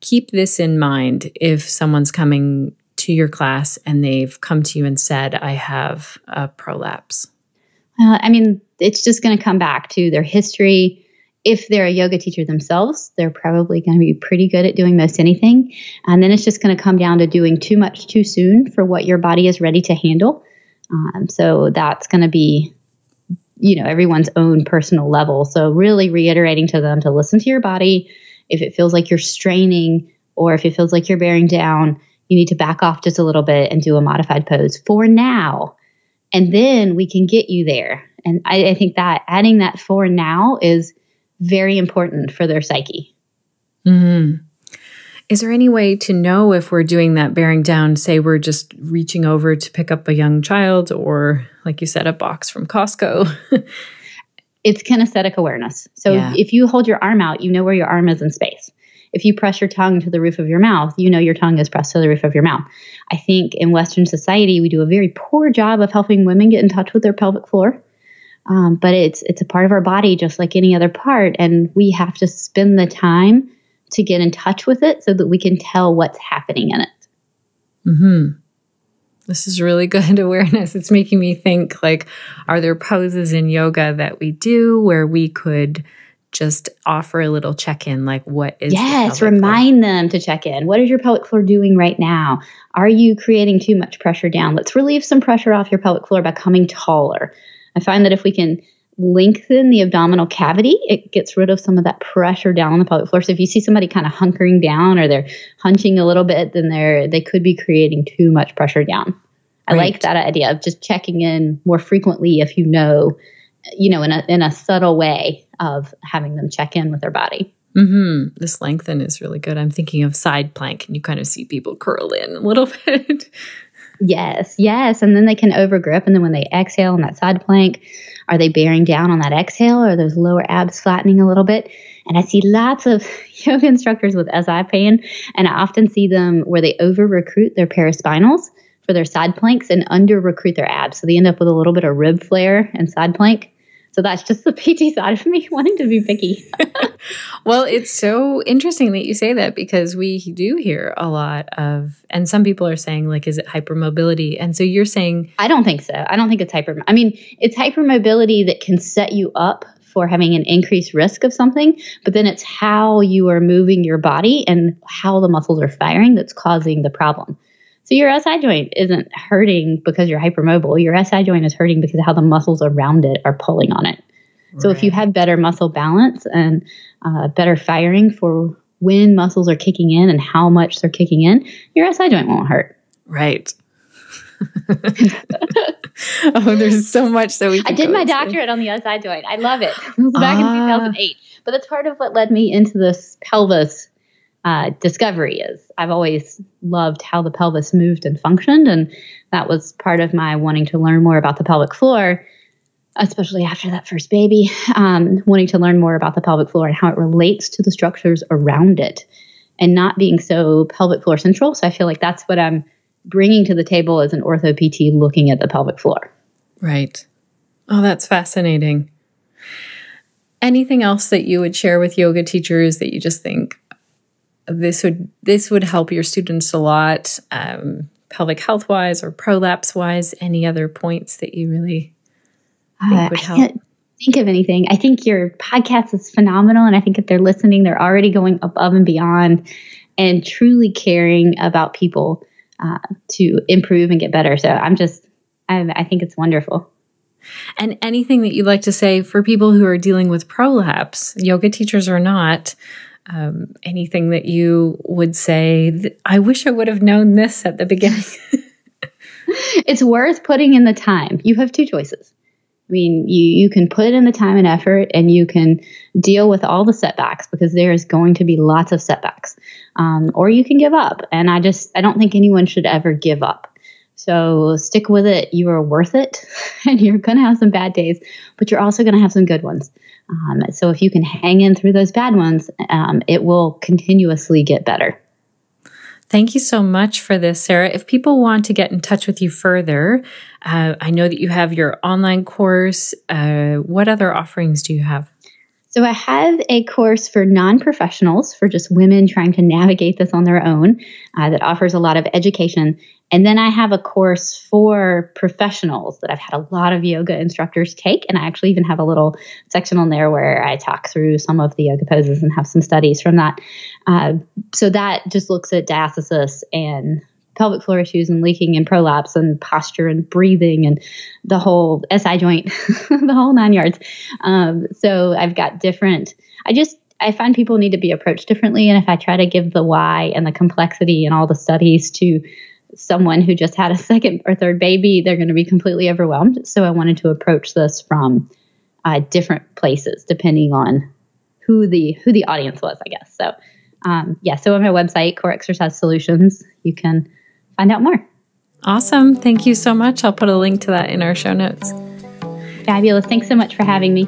keep this in mind if someone's coming to your class and they've come to you and said, I have a prolapse? It's just going to come back to their history. If they're a yoga teacher themselves, they're probably going to be pretty good at doing most anything. And then it's just going to come down to doing too much too soon for what your body is ready to handle. So that's going to be, everyone's own personal level. So really reiterating to them to listen to your body. If it feels like you're straining or if it feels like you're bearing down, you need to back off just a little bit and do a modified pose for now. And then we can get you there. And I think that adding that for now is very important for their psyche. Mm-hmm. Is there any way to know if we're doing that bearing down, say we're just reaching over to pick up a young child or, like you said, a box from Costco? It's kinesthetic awareness. So if you hold your arm out, you know where your arm is in space. If you press your tongue to the roof of your mouth, you know your tongue is pressed to the roof of your mouth. I think in Western society, we do a very poor job of helping women get in touch with their pelvic floor. But it's a part of our body just like any other part. And we have to spend the time to get in touch with it so that we can tell what's happening in it. Mm-hmm. This is really good awareness. It's making me think, like, are there poses in yoga that we do where we could just offer a little check-in, like what is Yes, remind them to check in. What is your pelvic floor doing right now? Are you creating too much pressure down? Let's relieve some pressure off your pelvic floor by coming taller. I find that if we can lengthen the abdominal cavity, it gets rid of some of that pressure down on the pelvic floor. So if you see somebody kind of hunkering down or they're hunching a little bit, then they could be creating too much pressure down. I like that idea of just checking in more frequently if in a subtle way of having them check in with their body. Mm-hmm. This lengthen is really good. I'm thinking of side plank, and you kind of see people curl in a little bit. Yes. And then they can overgrip. And then when they exhale on that side plank, are they bearing down on that exhale, or are those lower abs flattening a little bit? And I see lots of yoga instructors with SI pain, and I often see them where they over-recruit their paraspinals for their side planks and under-recruit their abs. So they end up with a little bit of rib flare and side plank. So that's just the PT side of me wanting to be picky. Well, it's so interesting that you say that, because we do hear a lot of, and some people are saying, like, is it hypermobility? And so you're saying... I don't think so. I don't think it's it's hypermobility that can set you up for having an increased risk of something, but then it's how you are moving your body and how the muscles are firing that's causing the problem. So your SI joint isn't hurting because you're hypermobile. Your SI joint is hurting because of how the muscles around it are pulling on it. So if you have better muscle balance and better firing for when muscles are kicking in and how much they're kicking in, your SI joint won't hurt. Right. Oh, there's so much that we can I did my doctorate on the SI joint. I love it. It was back in 2008. But that's part of what led me into this pelvis discovery. Is I've always loved how the pelvis moved and functioned, and that was part of my wanting to learn more about the pelvic floor, especially after that first baby, wanting to learn more about the pelvic floor and how it relates to the structures around it, and not being so pelvic floor central. So I feel like that's what I'm bringing to the table as an ortho PT, looking at the pelvic floor. Right. Oh, that's fascinating. Anything else that you would share with yoga teachers that you just think this would help your students a lot, pelvic health wise or prolapse wise? Any other points that you really think would help? I can't think of anything. I think your podcast is phenomenal, and I think if they're listening, they're already going above and beyond and truly caring about people to improve and get better. So I think it's wonderful. And anything that you'd like to say for people who are dealing with prolapse, yoga teachers or not, anything that you would say, I wish I would have known this at the beginning? It's worth putting in the time. You have two choices. I mean, you can put in the time and effort, and you can deal with all the setbacks, because there is going to be lots of setbacks. Or you can give up. And I don't think anyone should ever give up. So stick with it. You are worth it, and you're going to have some bad days, but you're also going to have some good ones. So if you can hang in through those bad ones, it will continuously get better. Thank you so much for this, Sarah. If people want to get in touch with you further, I know that you have your online course. What other offerings do you have? So I have a course for non-professionals, for just women trying to navigate this on their own, that offers a lot of education. And then I have a course for professionals that I've had a lot of yoga instructors take. And I actually even have a little section on there where I talk through some of the yoga poses and have some studies from that. So that just looks at diastasis and pelvic floor issues and leaking and prolapse and posture and breathing and the whole SI joint, the whole 9 yards. So I've got different, I find people need to be approached differently. And if I try to give the why and the complexity and all the studies to someone who just had a second or third baby, they're going to be completely overwhelmed. So I wanted to approach this from different places, depending on who the audience was, I guess. So so on my website, Core Exercise Solutions, you can find out more. Awesome. Thank you so much. I'll put a link to that in our show notes. Fabulous. Thanks so much for having me.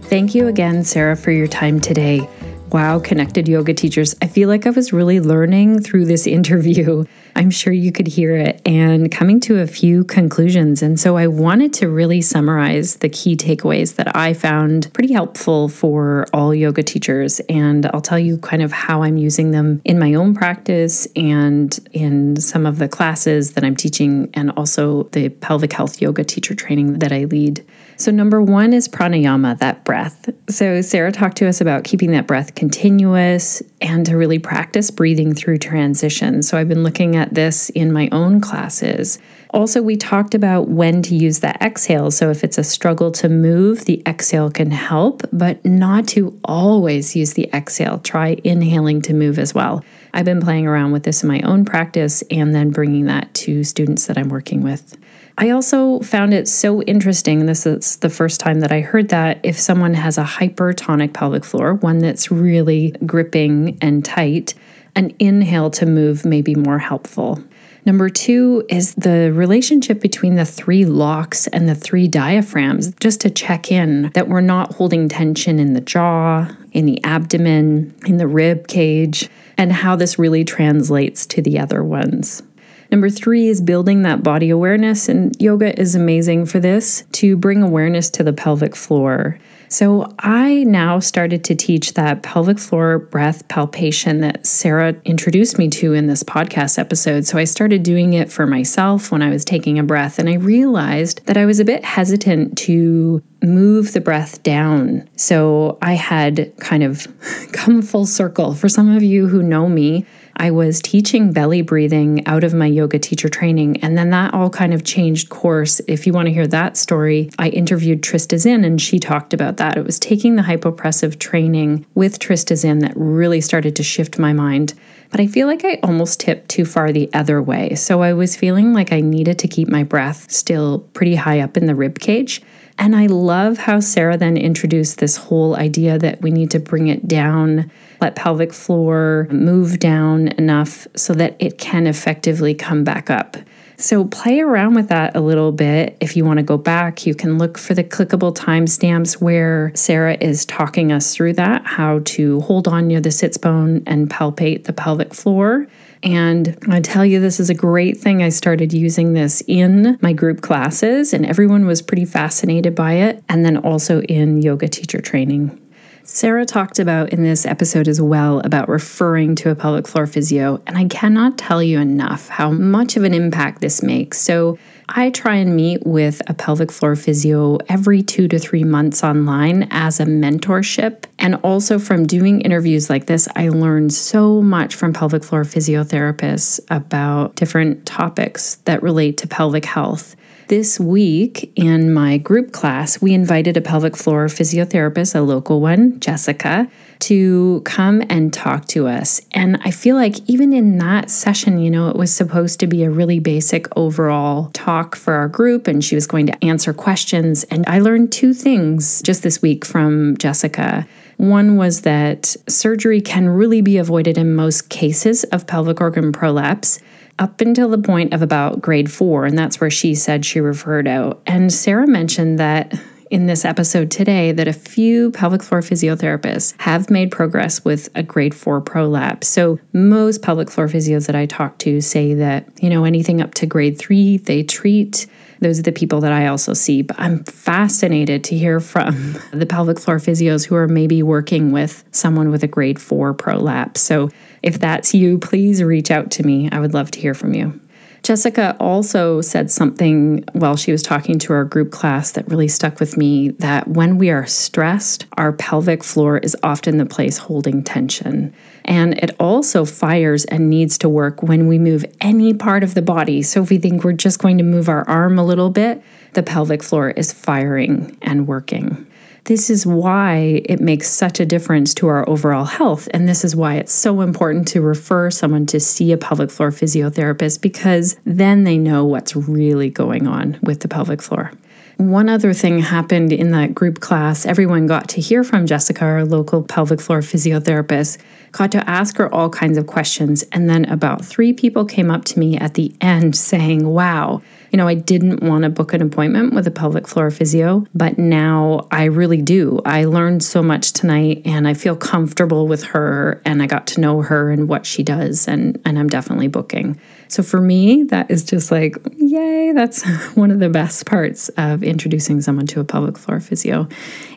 Thank you again, Sarah, for your time today. Wow, connected yoga teachers. I feel like I was really learning through this interview. I'm sure you could hear it, and coming to a few conclusions. And so I wanted to really summarize the key takeaways that I found pretty helpful for all yoga teachers. And I'll tell you kind of how I'm using them in my own practice and in some of the classes that I'm teaching, and also the pelvic health yoga teacher training that I lead. So number one is pranayama, that breath. So Sarah talked to us about keeping that breath continuous and to really practice breathing through transition. So I've been looking at this in my own classes. Also, we talked about when to use that exhale. So if it's a struggle to move, the exhale can help, but not to always use the exhale. Try inhaling to move as well. I've been playing around with this in my own practice and then bringing that to students that I'm working with. I also found it so interesting, and this is the first time that I heard that, if someone has a hypertonic pelvic floor, one that's really gripping and tight, an inhale to move may be more helpful. Number two is the relationship between the 3 locks and the 3 diaphragms, just to check in that we're not holding tension in the jaw, in the abdomen, in the rib cage, and how this really translates to the other ones. Number 3 is building that body awareness, and yoga is amazing for this, to bring awareness to the pelvic floor. So I now started to teach that pelvic floor breath palpation that Sarah introduced me to in this podcast episode. So I started doing it for myself when I was taking a breath, and I realized that I was a bit hesitant to move the breath down. So I had kind of come full circle. For some of you who know me, I was teaching belly breathing out of my yoga teacher training, and then that all kind of changed course. If you want to hear that story, I interviewed Trista Zinn, and she talked about that. It was taking the hypopressive training with Trista Zinn that really started to shift my mind. But I feel like I almost tipped too far the other way. So I was feeling like I needed to keep my breath still pretty high up in the rib cage. And I love how Sarah then introduced this whole idea that we need to bring it down, let pelvic floor move down enough so that it can effectively come back up. So play around with that a little bit. If you want to go back, you can look for the clickable timestamps where Sarah is talking us through that, how to hold on near the sitz bone and palpate the pelvic floor. And I tell you, this is a great thing. I started using this in my group classes, and everyone was pretty fascinated by it. And then also in yoga teacher training. Sarah talked about in this episode as well about referring to a pelvic floor physio, and I cannot tell you enough how much of an impact this makes. So I try and meet with a pelvic floor physio every 2 to 3 months online as a mentorship. And also from doing interviews like this, I learned so much from pelvic floor physiotherapists about different topics that relate to pelvic health. This week in my group class, we invited a pelvic floor physiotherapist, a local one, Jessica, to come and talk to us. And I feel like even in that session, it was supposed to be a really basic overall talk for our group, and she was going to answer questions. And I learned 2 things just this week from Jessica. One was that surgery can really be avoided in most cases of pelvic organ prolapse, up until the point of about grade 4, and that's where she said she referred out. And Sarah mentioned that in this episode today that a few pelvic floor physiotherapists have made progress with a grade 4 prolapse. So most pelvic floor physios that I talk to say that, anything up to grade 3, they treat. Those are the people that I also see. But I'm fascinated to hear from the pelvic floor physios who are maybe working with someone with a grade 4 prolapse. So if that's you, please reach out to me. I would love to hear from you. Jessica also said something while she was talking to our group class that really stuck with me, that when we are stressed, our pelvic floor is often the place holding tension. And it also fires and needs to work when we move any part of the body. So if we think we're just going to move our arm a little bit, the pelvic floor is firing and working. This is why it makes such a difference to our overall health. And this is why it's so important to refer someone to see a pelvic floor physiotherapist, because then they know what's really going on with the pelvic floor. One other thing happened in that group class. Everyone got to hear from Jessica, our local pelvic floor physiotherapist, got to ask her all kinds of questions. And then about 3 people came up to me at the end saying, wow, I didn't want to book an appointment with a pelvic floor physio, but now I really do. I learned so much tonight and I feel comfortable with her and I got to know her and what she does, and I'm definitely booking. So for me, that is just like, yay, that's one of the best parts of introducing someone to a pelvic floor physio.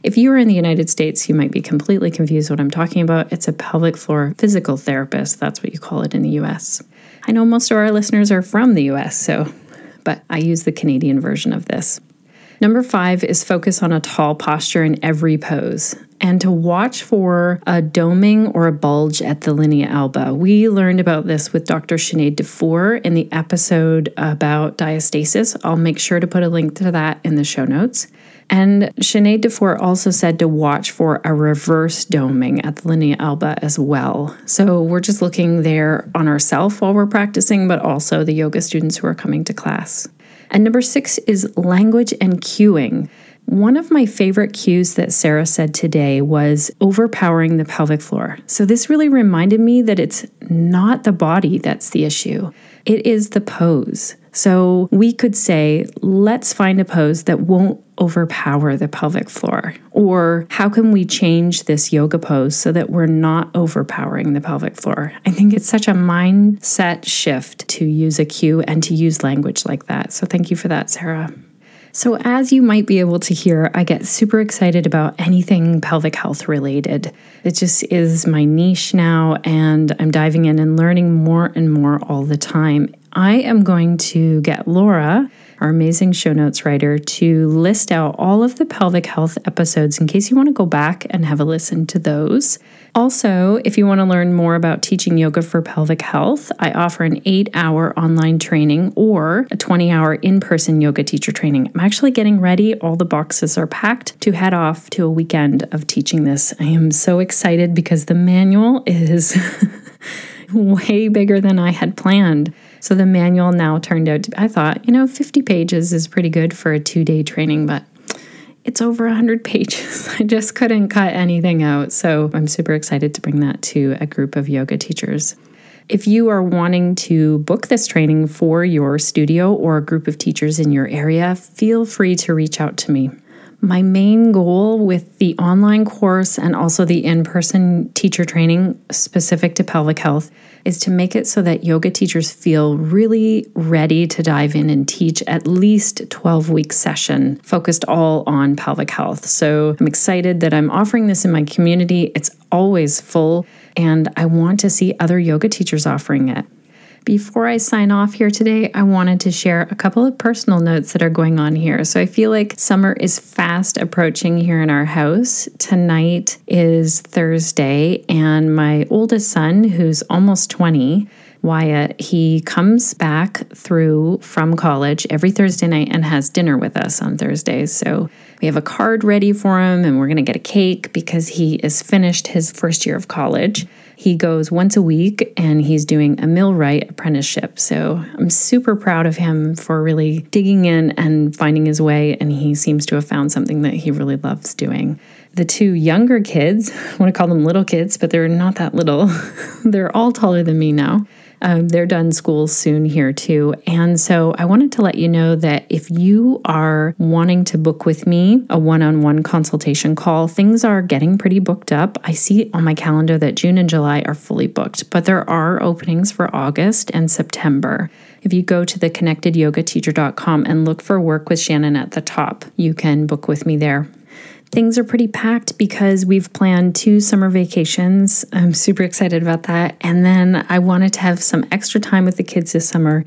If you are in the United States, you might be completely confused what I'm talking about. It's a pelvic floor physical therapist. That's what you call it in the US. I know most of our listeners are from the US, but I use the Canadian version of this. Number 5 is focus on a tall posture in every pose and to watch for a doming or a bulge at the linea alba. We learned about this with Dr. Shannon Duvall in the episode about diastasis. I'll make sure to put a link to that in the show notes. And Shannon Duvall also said to watch for a reverse doming at the linea alba as well. So we're just looking there on ourselves while we're practicing, but also the yoga students who are coming to class. And number 6 is language and cueing. One of my favorite cues that Sarah said today was overpowering the pelvic floor. So this really reminded me that it's not the body that's the issue. It is the pose. So we could say, let's find a pose that won't overpower the pelvic floor. Or how can we change this yoga pose so that we're not overpowering the pelvic floor? I think it's such a mindset shift to use a cue and to use language like that. So thank you for that, Sarah. So as you might be able to hear, I get super excited about anything pelvic health related. It just is my niche now, and I'm diving in and learning more and more all the time. I am going to get Laura, our amazing show notes writer, to list out all of the pelvic health episodes in case you want to go back and have a listen to those. Also, if you want to learn more about teaching yoga for pelvic health, I offer an 8-hour online training or a 20-hour in-person yoga teacher training. I'm actually getting ready. All the boxes are packed to head off to a weekend of teaching this. I am so excited because the manual is way bigger than I had planned. So the manual now turned out to be, I thought, 50 pages is pretty good for a 2-day training, but it's over 100 pages. I just couldn't cut anything out. So I'm super excited to bring that to a group of yoga teachers. If you are wanting to book this training for your studio or a group of teachers in your area, feel free to reach out to me. My main goal with the online course and also the in-person teacher training specific to pelvic health is to make it so that yoga teachers feel really ready to dive in and teach at least a 12-week session focused all on pelvic health. So I'm excited that I'm offering this in my community. It's always full, and I want to see other yoga teachers offering it. Before I sign off here today, I wanted to share a couple of personal notes that are going on here. So I feel like summer is fast approaching here in our house. Tonight is Thursday, and my oldest son, who's almost 20, Wyatt, he comes back through from college every Thursday night and has dinner with us on Thursdays. So we have a card ready for him, and we're going to get a cake because he is finished his first year of college. He goes once a week and he's doing a millwright apprenticeship. So I'm super proud of him for really digging in and finding his way. And he seems to have found something that he really loves doing. The 2 younger kids, I want to call them little kids, but they're not that little. They're all taller than me now. They're done school soon here too. And so I wanted to let you know that if you are wanting to book with me a one-on-one consultation call, things are getting pretty booked up. I see on my calendar that June and July are fully booked, but there are openings for August and September. If you go to theconnectedyogateacher.com and look for Work with Shannon at the top, you can book with me there. Things are pretty packed because we've planned 2 summer vacations. I'm super excited about that. And then I wanted to have some extra time with the kids this summer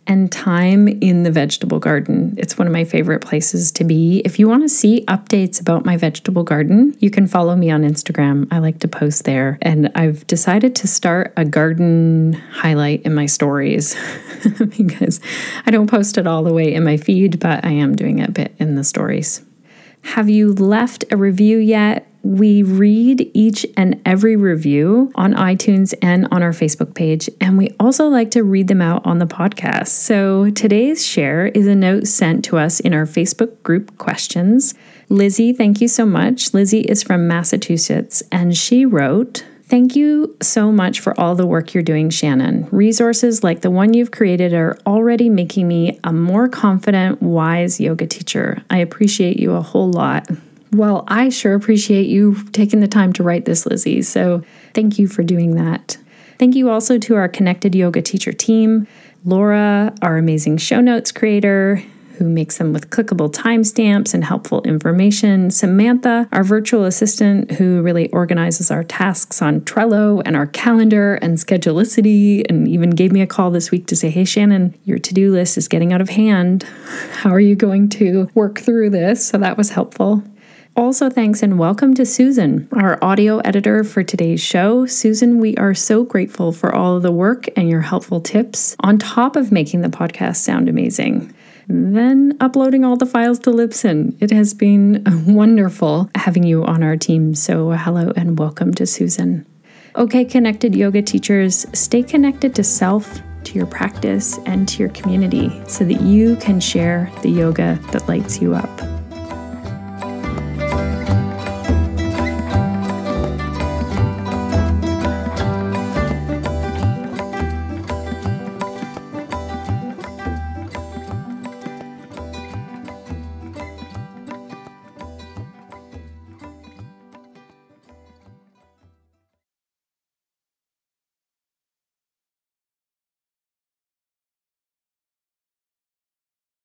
and time in the vegetable garden. It's one of my favorite places to be. If you want to see updates about my vegetable garden, you can follow me on Instagram. I like to post there. And I've decided to start a garden highlight in my stories because I don't post it all the way in my feed, but I am doing it a bit in the stories. Have you left a review yet? We read each and every review on iTunes and on our Facebook page, and we also like to read them out on the podcast. So today's share is a note sent to us in our Facebook group questions. Lizzie, thank you so much. Lizzie is from Massachusetts, and she wrote, Thank you so much for all the work you're doing, Shannon. Resources like the one you've created are already making me a more confident, wise yoga teacher. I appreciate you a whole lot. Well, I sure appreciate you taking the time to write this, Lizzie, so thank you for doing that. Thank you also to our Connected Yoga teacher team, Laura, our amazing show notes creator, who makes them with clickable timestamps and helpful information, Samantha, our virtual assistant, who really organizes our tasks on Trello and our calendar and Schedulicity, and even gave me a call this week to say, hey, Shannon, your to-do list is getting out of hand. How are you going to work through this? So that was helpful. Also, thanks and welcome to Susan, our audio editor for today's show. Susan, we are so grateful for all of the work and your helpful tips on top of making the podcast sound amazing. Then uploading all the files to Libsyn. It has been wonderful having you on our team. So hello and welcome to Susan. Okay, Connected Yoga teachers, stay connected to self, to your practice, and to your community so that you can share the yoga that lights you up.